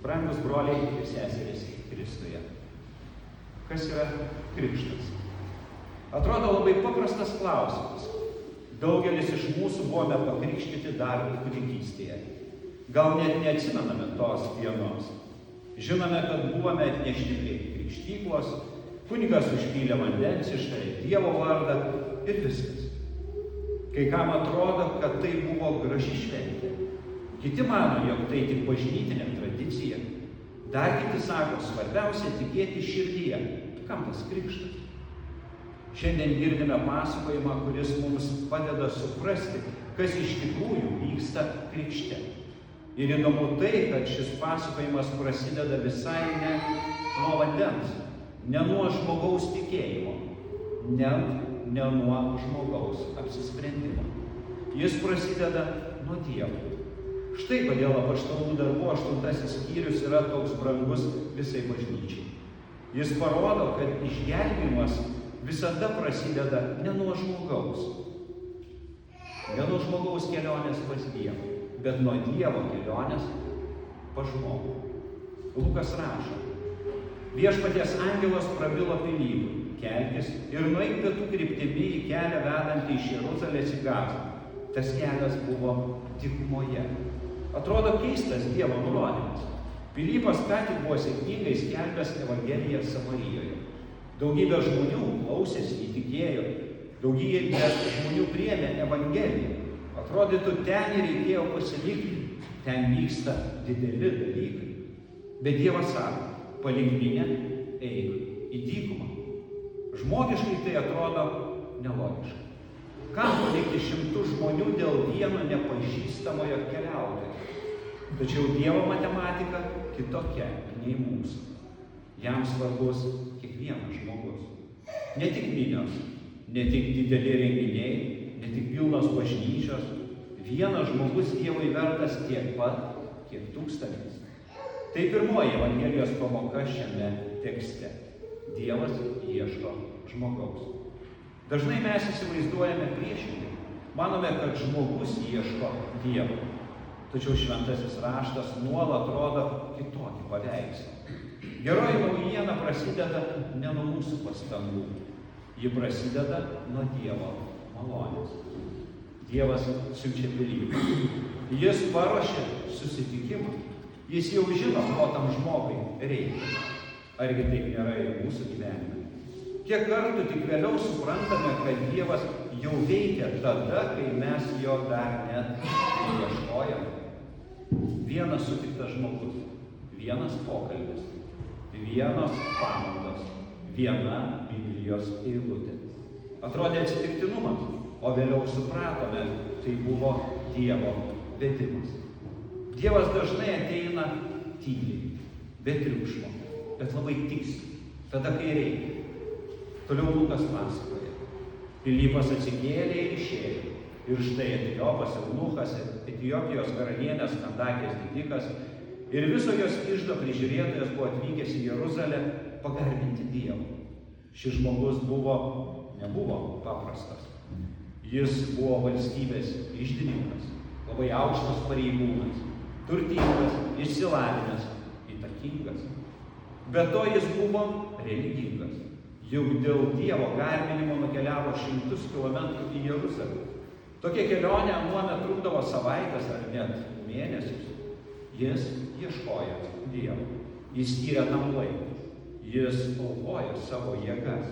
Brangus broliai ir seserys Kristuje. Kas yra krikštas? Atrodo labai paprastas klausimas. Daugelis iš mūsų buvome pakrikštyti dar kūdikystėje. Gal net neatsimename tos dienos. Žinome, kad buvome atnešti prie krikštyklos, kunigas užpylė vandens, ištarė Dievo vardą ir viskas. Kai kam atrodo, kad tai buvo graži šventė. Kiti mano, jog tai tik bažnytinė tradicija. Dar kiti sako, svarbiausia tikėti širdyje. Kam tas krikštas? Šiandien girdime pasakojimą, kuris mums padeda suprasti, kas iš tikrųjų vyksta krikšte. Ir įdomu tai, kad šis pasakojimas prasideda visai ne nuo vandens, ne nuo žmogaus tikėjimo, net ne nuo žmogaus apsisprendimo. Jis prasideda nuo Dievo. Štai kodėl Apaštalų darbų 8 skyrius yra toks brangus visai bažnyčiai. Jis parodo, kad išgelbėjimas visada prasideda ne nuo žmogaus. Ne nuo žmogaus kelionės pas Dievą, bet nuo Dievo kelionės pas žmogų. Lukas rašo, viešpaties angelas prabilo Pilypui, kelkis ir nueik pietų kryptimi į kelią vedantį iš Jeruzalės į Gazą. Tas kelias buvo dykumoje. Atrodo keistas Dievo nurodymas. Pilypas ką tik buvo sėkmingai skelbęs Evangeliją Samarijoje. Daugybė žmonių klausėsi, įtikėjo. Daugybė žmonių priėmė Evangeliją. Atrodytų, ten ir reikėjo pasilikti. Ten vyksta dideli dalykai. Bet Dievas sako, palik minią, eik į dykumą. Žmogiškai tai atrodo nelogiškai. Kam palikti 100 žmonių dėl vieno nepažįstamojo keliautojo? Tačiau Dievo matematika kitokia nei mūsų. Jam svarbus kiekvienas žmogus. Ne tik minios, ne tik dideli renginiai, ne tik pilnos bažnyčios. Vienas žmogus Dievui vertas tiek pat, kiek tūkstantis. Tai pirmoji Evangelijos pamoka šiame tekste. Dievas ieško žmogaus. Dažnai mes įsivaizduojame priešingai. Manome, kad žmogus ieško Dievo. Tačiau šventasis raštas nuolat rodo kitokį paveikslą. Geroji naujiena prasideda ne nuo mūsų pastangų. Ji prasideda nuo Dievo malonės. Dievas siunčia Pilypą. Jis paruošia susitikimą. Jis jau žino, ko tam žmogui reikia. Argi taip nėra ir mūsų gyvenime? Kiek kartų tik vėliau suprantame, kad Dievas jau veikia tada, kai mes jo dar net ieškojame. Vienas sutiktas žmogus, vienas pokalbis, vienos pamaldos, viena Biblijos eilutė. Atrodė atsitiktinumas, o vėliau supratome, tai buvo Dievo vedimas. Dievas dažnai ateina tyliai, be triukšmo, bet labai tiksliai, tada kai reikia. Toliau Lukas pasakoja. Pilypas atsikėlė ir išėjo. Ir štai Etiopas Eunuchas, Etiopijos karalienės Kandakės didikas ir viso jos iždo prižiūrėtojas buvo atvykęs į Jeruzalę pagarbinti Dievą. Šis žmogus nebuvo paprastas. Jis buvo valstybės iždininkas, labai aukštas pareigūnas, turtingas, išsilavinęs, įtakingas. Be to jis buvo religingas. Juk dėl Dievo garbinimo nukeliavo 100 kilometrų į Jeruzalę. Tokia kelionė anuomet trukdavo savaitės ar net mėnesius. Jis ieškojo Dievo. Jis skyrė tam laiką. Jis aukojo savo jėgas.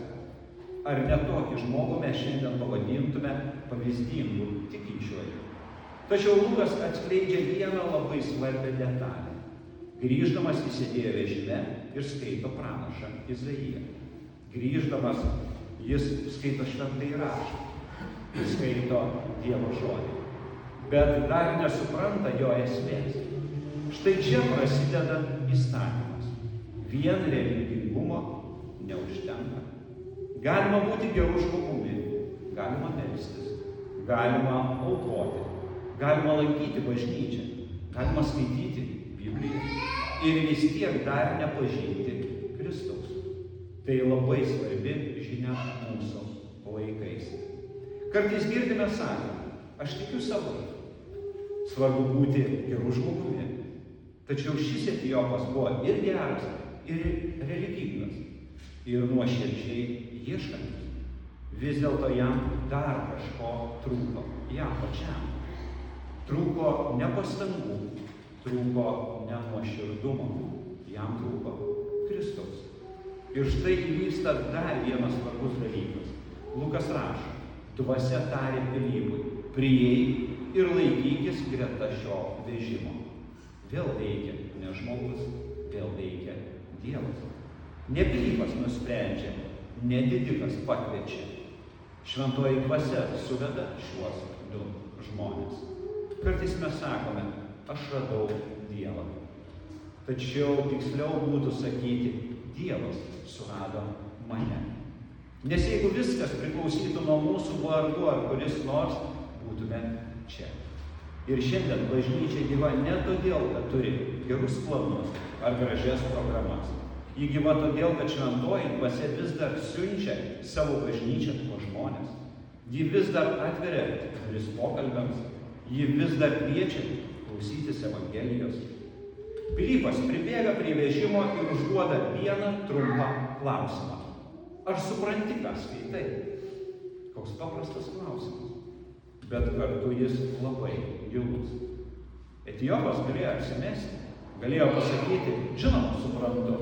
Ar ne tokį žmogų mes šiandien pavadintume pavyzdingu tikinčiuoju? Tačiau Lukas atskleidžia vieną labai svarbią detalę. Grįždamas jis sėdėjo vežime ir skaito pranašą Izaiją. Grįždamas jis skaito šventąjį raštą. Jis skaito Dievo žodį. Bet dar nesupranta jo esmės. Štai čia prasideda įstatymas. Vien religingumo neužtenka. Galima būti geru žmogumi, galima melstis, galima aukoti, galima lankyti bažnyčią, galima skaityti Bibliją ir vis tiek dar nepažinti Kristaus. Tai labai svarbi žinia mūsų laikais. Kartais girdime sakymą, aš tikiu savai. Svarbu būti geru žmogumi. Tačiau šis Etiopas buvo ir geras, ir religingas, ir nuoširdžiai ieškantis. Vis dėlto jam dar kažko trūko, jam pačiam. Trūko ne pastangų, trūko ne nuoširdumo, jam trūko Kristaus. Ir štai įvyksta dar vienas svarbus dalykas. Lukas rašo, dvasia tarė Pilypui, prieik ir laikykis greta šio vežimo. Vėl veikia ne žmogus, vėl veikia Dievas. Ne Pilypas nusprendžia, ne didikas pakviečia. Šventoji dvasia suveda šiuos du žmones. Kartais mes sakome, aš radau Dievą. Tačiau tiksliau būtų sakyti, Dievas surado mane. Nes jeigu viskas priklausytų nuo mūsų, vargu ar kuris nors būtume čia. Ir šiandien bažnyčia gyva ne todėl, kad turi gerus planus ar gražias programas. Ji gyva todėl, kad šventoji dvasia vis dar siunčia savo bažnyčią po žmonės. Ji vis dar atveria duris pokalbiams, ji vis dar kviečia klausytis Evangelijos. Pilypas pribėga prie vežimo ir užduoda vieną trumpą klausimą. Ar supranti, ką skaitai? Koks paprastas klausimas, bet kartu jis labai gilus. Etiopas galėjo apsimesti, galėjo pasakyti, žinoma, suprantu,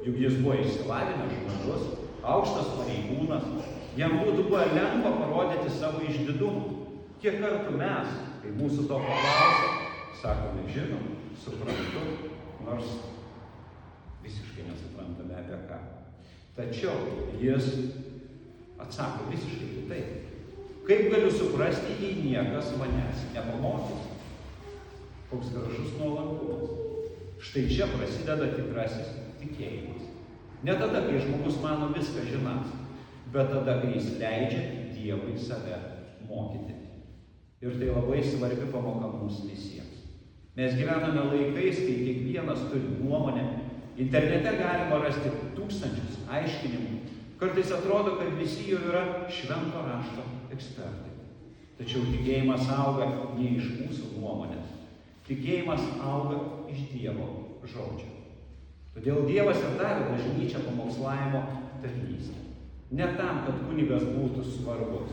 juk jis buvo išsilavinęs žmogus, aukštas pareigūnas, jam būtų buvę lengva parodyti savo išdidumą. Kiek kartų mes, kai mūsų to paklausia, sakome, žinom, suprantu, nors visiškai nesuprantame apie ką. Tačiau jis atsako visiškai kitaip. Kaip galiu suprasti, jei niekas manęs nepamokys? Koks gražus nuolankumas. Štai čia prasideda tikrasis tikėjimas. Ne tada, kai žmogus mano viską žinąs, bet tada, kai jis leidžia Dievui save mokyti. Ir tai labai svarbi pamoka mums visiems. Mes gyvename laikais, kai kiekvienas turi nuomonę. Internete galima rasti tūkstančius aiškinimų. Kartais atrodo, kad visi jau yra švento rašto ekspertai. Tačiau tikėjimas auga ne iš mūsų nuomonės. Tikėjimas auga iš Dievo žodžio. Todėl Dievas ir davė bažnyčią pamokslavimo tarnystę. Ne tam, kad kunigas būtų svarbus,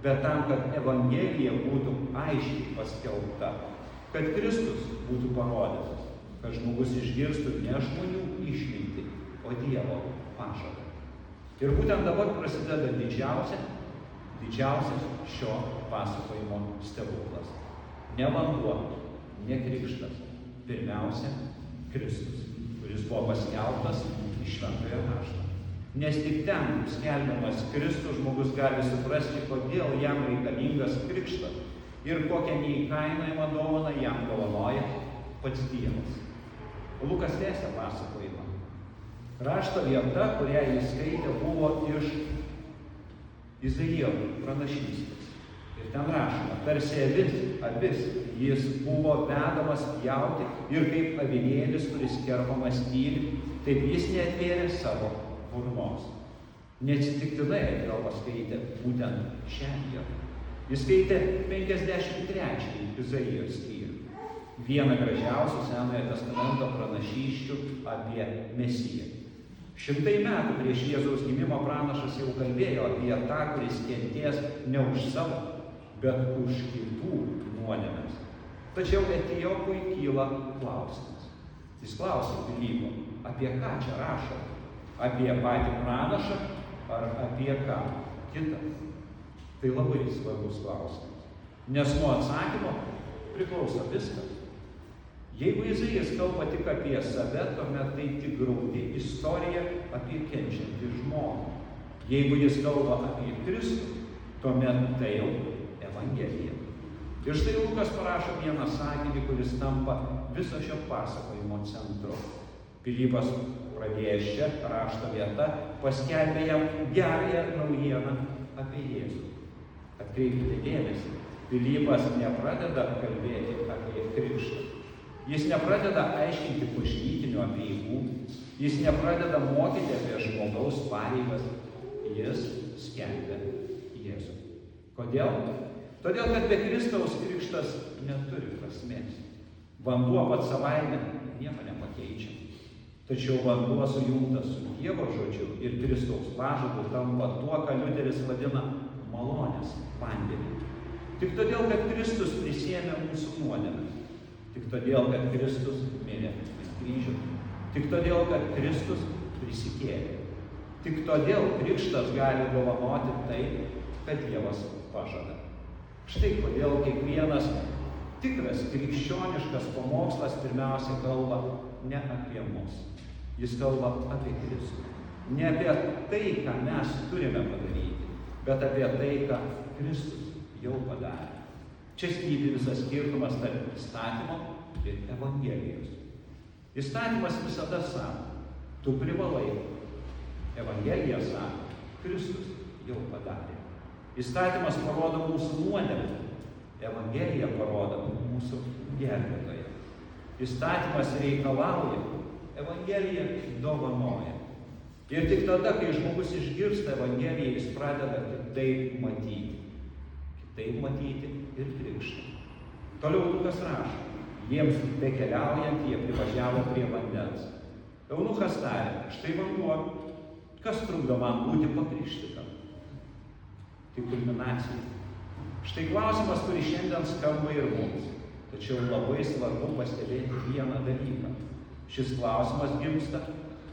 bet tam, kad Evangelija būtų aiškiai paskelbta. Kad Kristus būtų parodytas, kad žmogus išgirstų ne žmonių išmintį, o Dievo pažadą. Ir būtent dabar prasideda didžiausias šio pasakojimo stebuklas. Ne vanduo, ne krikštas, pirmiausia Kristus, kuris buvo paskelbtas iš šventojo rašto. Nes tik ten, skelbiamas Kristus, žmogus gali suprasti, kodėl jam reikalingas krikštas. Ir kokią neįkainojamą dovaną jam dovanoja pats Dievas. Lukas tęsia pasakojimą. Rašto vieta, kurią jis skaitė, buvo iš Izaijo pranašystės. Ir ten rašoma, tarsi avis jis buvo vedamas pjauti ir kaip avinėlis, kuris kerpamas tyli, taip jis neatvėrė savo burnos. Neatsitiktinai gal paskaitė būtent šiandien. Jis skaitė 53 Izaijos skyrių. Vieną gražiausių Senojo testamento pranašysčių apie Mesiją. 100 metų prieš Jėzaus gimimo pranašas jau kalbėjo apie tą, kuris kentės ne už savo, bet už kitų nuodėmes. Tačiau Etiopui kyla klausimas. Jis klausia Pilypo, apie ką čia rašo? Apie patį pranašą ar apie ką kitą? Tai labai svarbus klausimas. Nes nuo atsakymo priklauso viskas. Jeigu Izaijas kalba tik apie save, tuomet tai tik graudi istorija apie kenčiantį žmogų. Jeigu jis kalba apie Kristų, tuomet tai jau Evangelija. Ir štai Lukas parašo vieną sakinį, kuris tampa viso šio pasakojimo centru. Pilypas pradėjęs čia rašto vietą, paskelbė jam gerąją naujieną apie Jėzų. Atkreipkite dėmesį, Pilypas nepradeda kalbėti apie krikštą. Jis nepradeda aiškinti bažnytinių apeigų. Jis nepradeda mokyti apie žmogaus pareigas. Jis skelbia Jėzų. Kodėl? Todėl, kad be Kristaus krikštas neturi prasmės. Vanduo pats savaime nieko nepakeičia. Tačiau vanduo sujungtas su Dievo žodžiu ir Kristaus pažadu tampa tuo, ką Liuteris vadina malonės vandeniu. Tik todėl, kad Kristus prisiėmė mūsų nuodėmes. Tik todėl, kad Kristus mirė ant kryžiaus. Tik todėl, kad Kristus prisikėlė. Tik todėl krikštas gali dovanoti tai, kad Dievas pažada. Štai kodėl kiekvienas tikras krikščioniškas pamokslas pirmiausia kalba ne apie mus. Jis kalba apie Kristų. Ne apie tai, ką mes turime padaryti, bet apie tai, ką Kristus jau padarė. Čia slypi visas skirtumas tarp įstatymo ir Evangelijos. Įstatymas visada sako, tu privalai. Evangelija sako, Kristus jau padarė. Įstatymas parodo mūsų nuodėmę. Evangelija parodo mūsų gelbėtoją. Įstatymas reikalauja, Evangelija dovanoja. Ir tik tada, kai žmogus išgirsta Evangeliją, jis pradeda kitaip matyti. Kitaip matyti ir krikštą. Toliau Lukas rašo, jiems bekeliaujant jie privažiavo prie vandens. Eunuchas tarė, štai vanduo, kas trukdo man būti pakrikštytam? Tai kulminacija. Štai klausimas, kuris šiandien skamba ir mums. Tačiau labai svarbu pastebėti vieną dalyką. Šis klausimas gimsta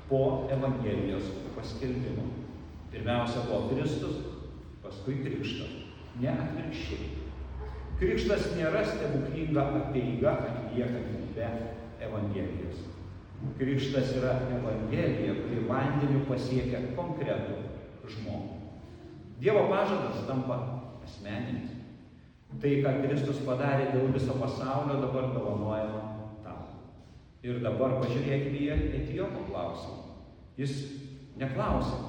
po Evangelijos paskelbimo. Pirmiausia buvo Kristus, paskui krikštas. Ne atvirkščiai. Krikštas nėra stebuklinga apeiga atliekant be Evangelijos. Krikštas yra Evangelija, kuri vandeniu pasiekia konkretų žmogų. Dievo pažadas tampa asmeninis. Tai, ką Kristus padarė dėl viso pasaulio, dabar dovanojama tau. Ir dabar pažiūrėkime į Etiopo klausimą. Jis neklausė,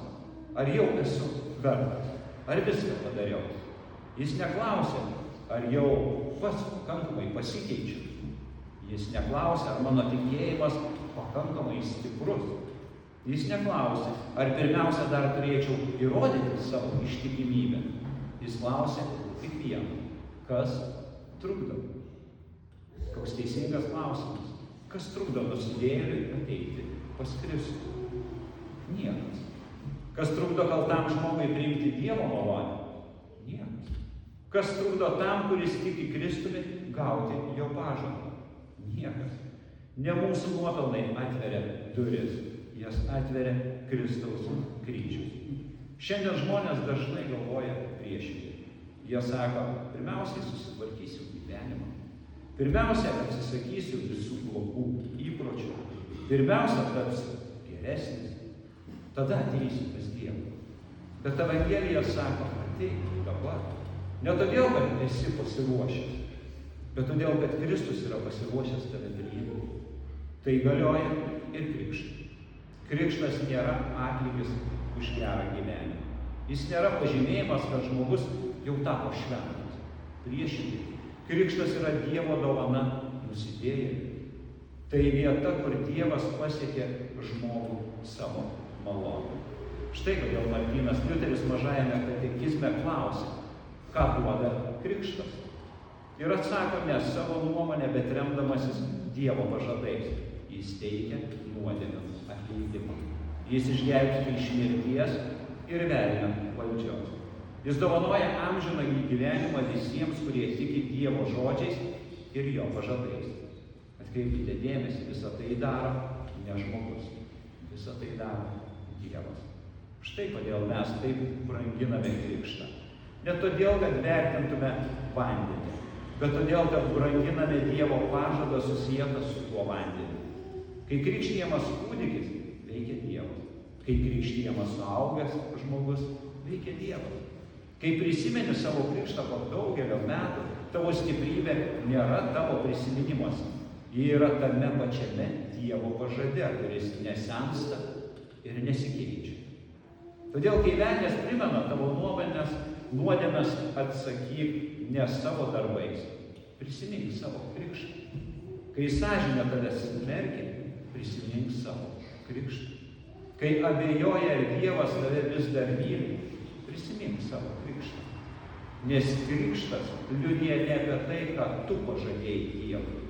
ar jau esu vertas, ar viską padariau. Jis neklausė, ar jau pats pakankamai pasikeičiu. Jis neklausė, ar mano tikėjimas pakankamai stiprus. Jis neklausė, ar pirmiausia dar turėčiau įrodyti savo ištikimybę. Jis klausė tik vieną, kas trukdo. Koks teisingas klausimas. Kas trukdo nusidėjėliui ateiti pas Kristų? Niekas. Kas trukdo kaltam žmogui priimti Dievo malonę? Niekas. Kas trukdo tam, kuris tiki Kristumi, gauti jo pažadą? Niekas. Ne mūsų nuopelnai atveria duris, jas atveria Kristaus kryžius. Šiandien žmonės dažnai galvoja priešingai. Jie sako, pirmiausiai susitvarkysiu gyvenimą. Pirmiausia, atsisakysiu visų blogų įpročių. Pirmiausia, tapsiu geresnis. Tada ateisiu pas Dievą. Bet Evangelija sako, ateik dabar. Ne todėl, kad esi pasiruošęs, bet todėl, kad Kristus yra pasiruošęs tave priimti. Tai galioja ir krikštui. Krikštas nėra atlygis už gerą gyvenimą. Jis nėra pažymėjimas, kad žmogus jau tapo šventas. Priešingai, krikštas yra Dievo dovana nusidėjėliui. Tai vieta, kur Dievas pasiekė žmogų savo malonę. Štai kodėl Martynas Liuteris mažajame katekizme klausė, ką duoda krikštas. Ir atsako ne savo nuomonę, bet remdamasis Dievo pažadais. Jis teikia nuodėmių atleidimą. Jis išgelbsti iš mirties ir velnio valdžios. Jis dovanoja amžiną gyvenimą visiems, kurie tiki Dievo žodžiais ir jo pažadais. Atkreipkite dėmesį, visą tai daro ne žmogus. Visą tai daro Dievas. Štai kodėl mes taip branginame krikštą. Ne todėl, kad vertintume vandenį, bet todėl, kad branginame Dievo pažadą susijęs su tuo vandeniu. Kai krikštijamas kūdikis, veikia Dievas. Kai krikštijamas suaugęs žmogus, veikia Dievas. Kai prisimeni savo krikštą po daugelio metų, tavo stiprybė nėra tavo prisiminimuose. Ji yra tame pačiame Dievo pažade, kuris nesensta ir nesikeičia. Todėl, kai velnias primena tavo nuodėmes, atsakyk ne savo darbais, prisimink savo krikštą. Kai sąžinė tave smerkia, prisimink savo krikštą. Kai abejoja, ar Dievas tave vis dar myli, prisimink savo krikštą. Nes krikštas liudija ne apie tai, ką tu pažadėjai Dievui.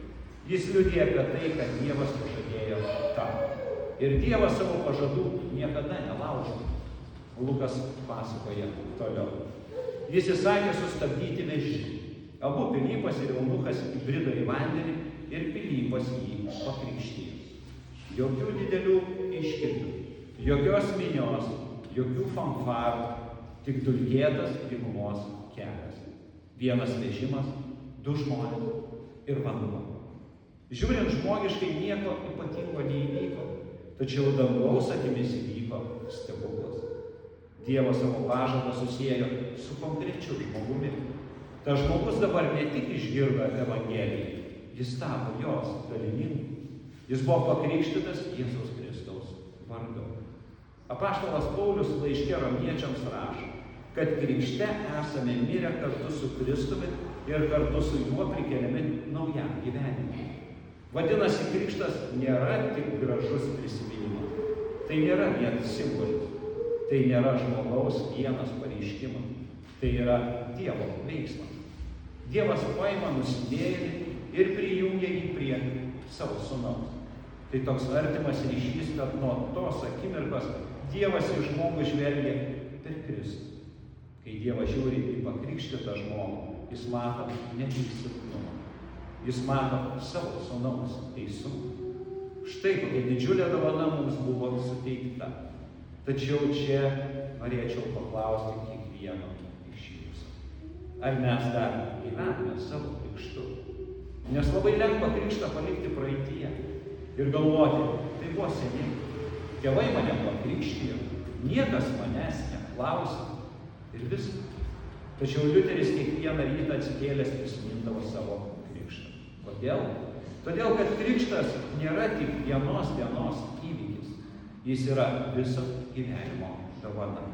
Jis liudija apie tai, kad Dievas pažadėjo tą. Ir Dievas savo pažadų niekada nelaužo. Lukas pasakoja toliau. Jis įsakė sustabdyti vežį. Abu Pilypas ir eunuchas įbrido į vandenį ir Pilypas jį pakrikštijo. Jokių didelių iškirpių, jokios minios, jokių fanfarų, tik dulkėtas dykumos kelias. Vienas vežimas, 2 žmonės ir vanduo. Žiūrint žmogiškai nieko ypatingo neįvyko, tačiau dangaus akimis įvyko stebuklas. Dievas savo pažadą susiejo su konkrečiu žmogumi. Tas žmogus dabar ne tik išgirdo Evangeliją, jis tapo jos dalininku. Jis buvo pakrikštytas Jėzaus Kristaus vardu. Apaštalas Paulius laiške romiečiams rašo, kad krikšte esame mirę kartu su Kristumi ir kartu su juo prikeliami naujam gyvenimui. Vadinasi, krikštas nėra tik gražus prisiminimas. Tai nėra vien simbolis. Tai nėra žmogaus vienas pareiškimas. Tai yra Dievo veiksmas. Dievas paima nusidėjėlį ir prijungia jį prie savo sūnaus. Tai toks artimas ryšys, kad nuo tos akimirkos Dievas į žmogų žvelgia per Kristų. Kai Dievas žiūri į pakrikštytą žmogų, jis mato ne tik silpnumą. Jis mato savo sūnaus teisumą. Štai kokia didžiulė dovana mums buvo suteikta. Tačiau čia norėčiau paklausti kiekvieno iš jūsų. Ar mes dar gyvename savo krikštu? Nes labai lengva krikštą palikti praeityje ir galvoti, tai buvo seniai. Tėvai mane pakrikštijo, niekas manęs neklausė ir viskas. Tačiau Liuteris kiekvieną rytą atsikėlęs prisimindavo savo krikštą. Kodėl? Todėl, kad krikštas nėra tik vienos dienos įvykis. Jis yra viso gyvenimo dovana.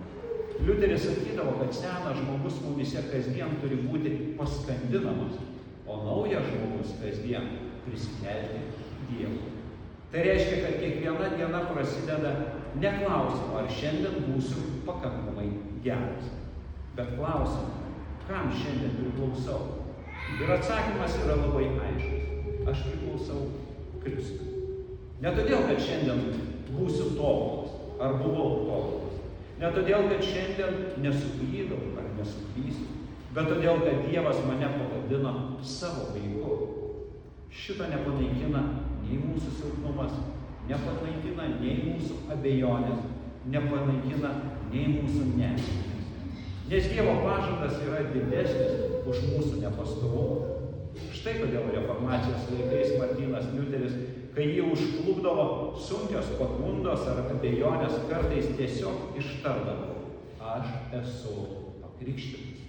Liuteris sakydavo, kad senas žmogus mumise kasdien turi būti paskandinamas, o naujas žmogus kasdien prisikelti Dievui. Tai reiškia, kad kiekviena diena prasideda ne klausimu, ar šiandien būsiu pakankamai geras, bet klausimu, kam šiandien priklausau. Ir atsakymas yra labai aiškus. Aš priklausau Kristui. Ne todėl, kad šiandien būsiu tobulas, ar buvau tobulas. Ne todėl, kad šiandien nesuklydau ar nesuklysiu, bet todėl, kad Dievas mane pavadino savo vaiku. Šito nepanaikina nei mūsų silpnumas, nepanaikina nei mūsų abejonės, nepanaikina nei mūsų nesėkmės. Nes Dievo pažadas yra didesnis už mūsų nepastovumą. Štai kodėl reformacijos laikais Martynas Liuteris, kai jį užklupdavo sunkios pagundos ar abejonės, kartais tiesiog ištardavo: aš esu pakrikštytas.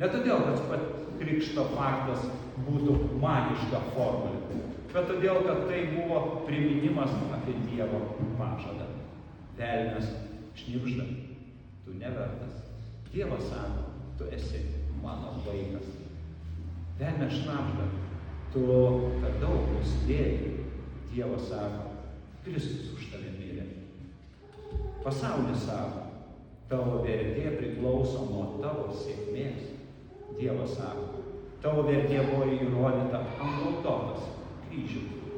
Ne todėl, kad krikšto faktas būtų magiška formulė, bet todėl, kad tai buvo priminimas apie Dievo pažadą. Velnias šnibžda, tu nevertas. Dievas sako, tu esi mano vaikas. Velnias šnabžda, tu per daug nusidėjai. Dievas sako, Kristus už tave mirė. Pasaulis sako, tavo vertė priklauso nuo tavo sėkmės. Dievas sako, tavo vertė buvo įrodyta ant Golgotos kryžiaus.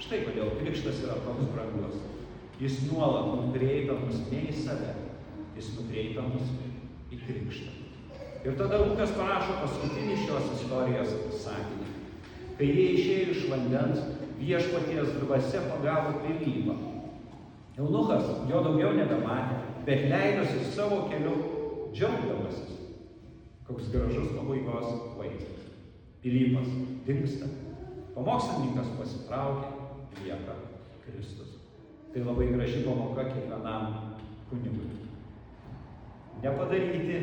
Štai kodėl krikštas yra toks brangus. Jis nuolat nukreipia mus ne į save, jis nukreipia mus į krikštą. Ir tada Lukas parašo paskutinį šios istorijos sakinį. Kai jie išėjo iš vandens, viešpaties dvasia pagavo Pilypą. Eunuchas jo daugiau nebematė, bet leidosi savo keliu džiaugdamasis. Koks gražus pabaigos vaizdas. Pilypas dingsta, pamokslininkas pasitraukia, lieka Kristus. Tai labai graži pamoka kiekvienam kunigui. Nepadaryti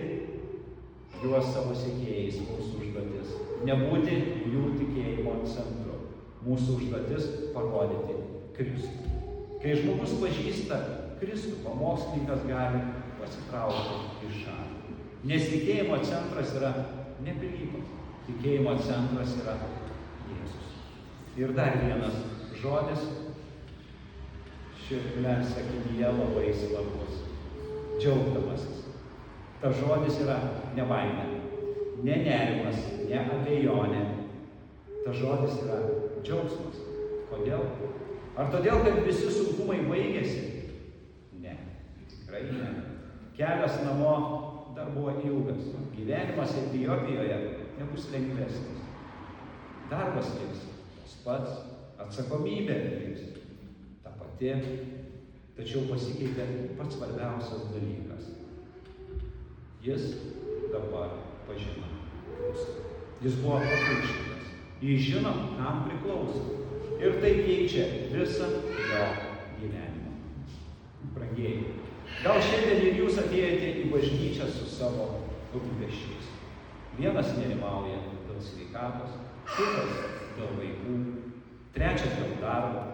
juos savo sekėjais mūsų užduotis. Nebūti jų tikėjimo centru. Mūsų užduotis parodyti Kristų. Kai žmogus pažįsta Kristų, pamokslininkas gali pasitraukti iš šalį. Nes tikėjimo centras yra ne Pilypas. Tikėjimo centras yra Jėzus. Ir dar vienas žodis šiame sakinyje labai svarbus. Džiaugdamasis. Tas žodis yra ne baimė, ne nerimas, ne abejonė. Tas žodis yra džiaugsmas. Kodėl? Ar todėl, kad visi sunkumai baigėsi? Ne, tikrai ne. Kelias namo dar buvo ilgas. Gyvenimas Etiopijoje nebus lengvesnis. Darbas liks tas pats, atsakomybė liks ta pati, tačiau pasikeitė pats svarbiausias dalykas. Jis dabar pažino Kristų. Jis buvo pakrikštytas. Jis žino, kam priklauso. Ir tai keičia visą jo gyvenimą. Brangieji, gal šiandien ir jūs atėjote į bažnyčią su savo rūpesčiais. Vienas nerimauja dėl sveikatos, kitas dėl vaikų, trečias dėl darbo,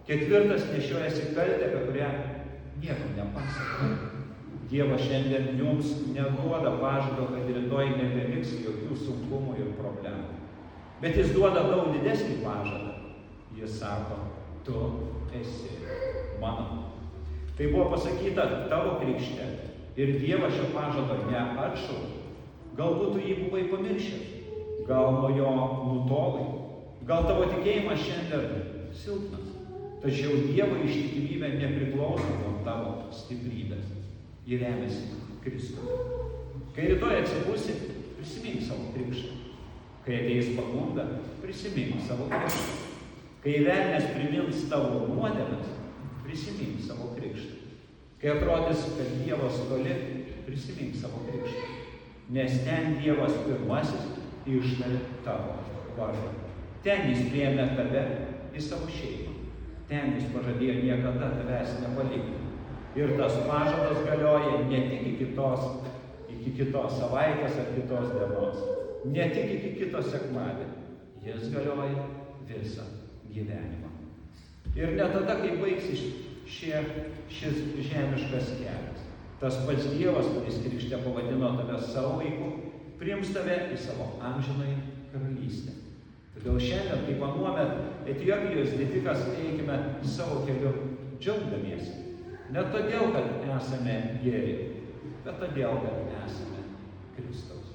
ketvirtas nešiojasi kaltę, apie kurią niekam nepasakoja. Dievas šiandien jums neduoda pažado, kad rytoj nebeliks jokių sunkumų ir problemų. Bet jis duoda daug didesnį pažadą. Jis sako, tu esi mano. Tai buvo pasakyta tavo krikšte ir Dievas šio pažado neatšaukė. Galbūt tu jį buvai pamiršęs, gal nuo jo nutolai, gal tavo tikėjimas šiandien silpnas. Tačiau Dievo ištikimybė nepriklauso nuo tavo stiprybės. Ji remiasi Kristuje. Kai rytoj atsibusi, prisimink savo krikštą. Kai ateis pagunda, prisimink savo krikštą. Kai velnias primins tavo nuodėmes, prisimink savo krikštą. Kai atrodys, kad Dievas toli, prisimink savo krikštą. Nes ten Dievas pirmasis ištarė tavo vardą. Ten jis priėmė tave į savo šeimą. Ten jis pažadėjo niekada tavęs nepalikti. Ir tas pažadas galioja ne tik iki kitos savaitės ar kitos dienos, ne tik iki kito sekmadienio. Jis galioja visą gyvenimą. Ir ne tada, kai baigsis šis žemiškas kelias. Tas pats Dievas, kuris krikšte pavadino tave savo vaiku, priims tave į savo amžinąją karalystę. Todėl šiandien, kaip anuomet Etiopijos didikas, eikime savo keliu džiaugdamiesi. Ne todėl, kad esame geri, bet todėl, kad esame Kristaus.